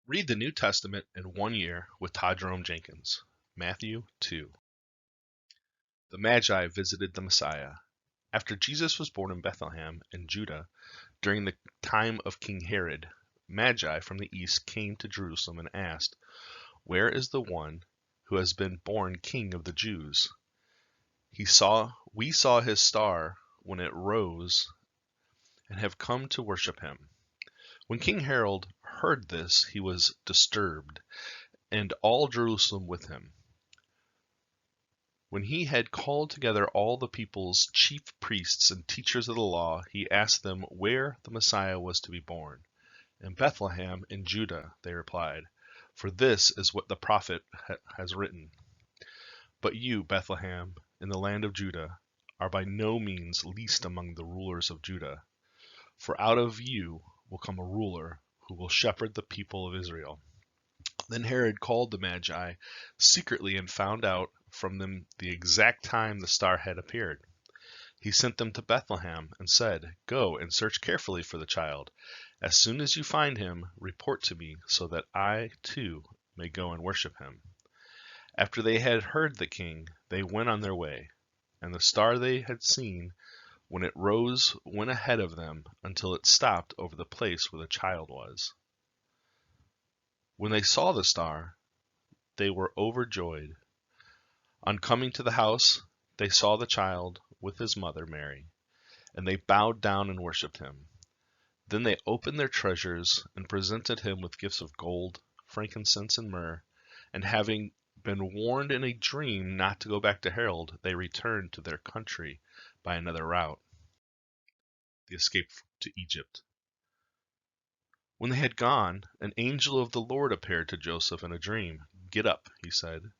Read the New Testament in 1 year with Todd Jerome Jenkins. Matthew 2. The Magi visited the Messiah. After Jesus was born in Bethlehem in Judah during the time of King Herod, Magi from the east came to Jerusalem and asked, "Where is the one who has been born King of the Jews? We saw his star when it rose and have come to worship him." When King Herod heard this, he was disturbed, and all Jerusalem with him. When he had called together all the people's chief priests and teachers of the law, he asked them where the Messiah was to be born. "In Bethlehem in Judah," they replied, "for this is what the prophet has written. But you, Bethlehem, in the land of Judah, are by no means least among the rulers of Judah, for out of you will come a ruler who will shepherd the people of Israel." Then Herod called the Magi secretly and found out from them the exact time the star had appeared. He sent them to Bethlehem and said, "Go and search carefully for the child. As soon as you find him, report to me so that I, too, may go and worship him." After they had heard the king, they went on their way, and the star they had seen when it rose went ahead of them until it stopped over the place where the child was. When they saw the star, they were overjoyed. On coming to the house, they saw the child with his mother Mary, and they bowed down and worshipped him. Then they opened their treasures and presented him with gifts of gold, frankincense, and myrrh. And having been warned in a dream not to go back to Herod, they returned to their country by another route. The escape to Egypt. When they had gone, an angel of the Lord appeared to Joseph in a dream. "Get up," he said.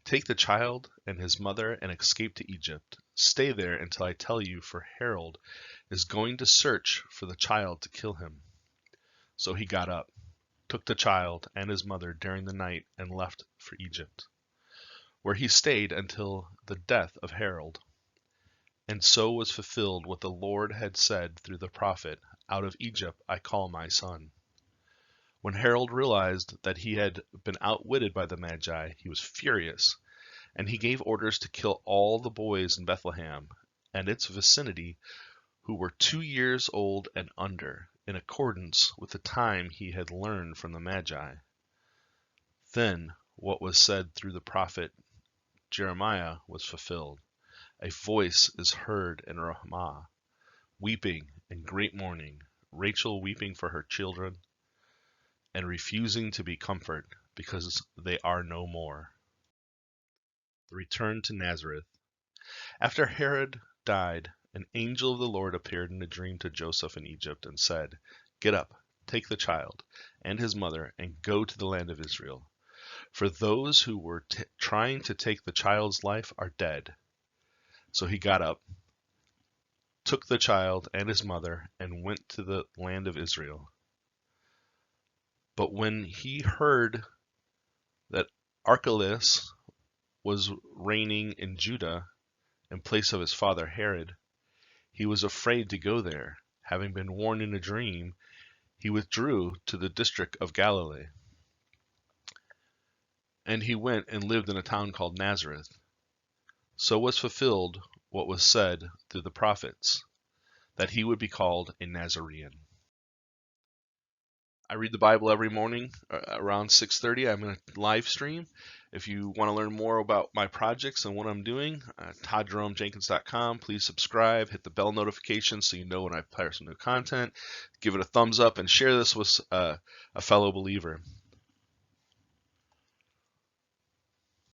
"Take the child and his mother and escape to Egypt. Stay there until I tell you, for Herod is going to search for the child to kill him." So he got up, took the child and his mother during the night, and left for Egypt, where he stayed until the death of Herod. And so was fulfilled what the Lord had said through the prophet, "Out of Egypt I call my son." When Herod realized that he had been outwitted by the Magi, he was furious, and he gave orders to kill all the boys in Bethlehem and its vicinity who were 2 years old and under, in accordance with the time he had learned from the Magi. Then what was said through the prophet Jeremiah was fulfilled. "A voice is heard in Ramah, weeping and great mourning, Rachel weeping for her children and refusing to be comforted because they are no more." The return to Nazareth. After Herod died, an angel of the Lord appeared in a dream to Joseph in Egypt and said, "Get up, take the child and his mother and go to the land of Israel, for those who were trying to take the child's life are dead." So he got up, took the child and his mother, and went to the land of Israel. But when he heard that Archelaus was reigning in Judah in place of his father Herod, he was afraid to go there. Having been warned in a dream, he withdrew to the district of Galilee. And he went and lived in a town called Nazareth. So was fulfilled what was said through the prophets, that he would be called a Nazarene. I read the Bible every morning around 6:30. I'm going to live stream. If you want to learn more about my projects and what I'm doing, ToddJeromeJenkins.com. Please subscribe, hit the bell notification so you know when I post some new content. Give it a thumbs up and share this with a fellow believer.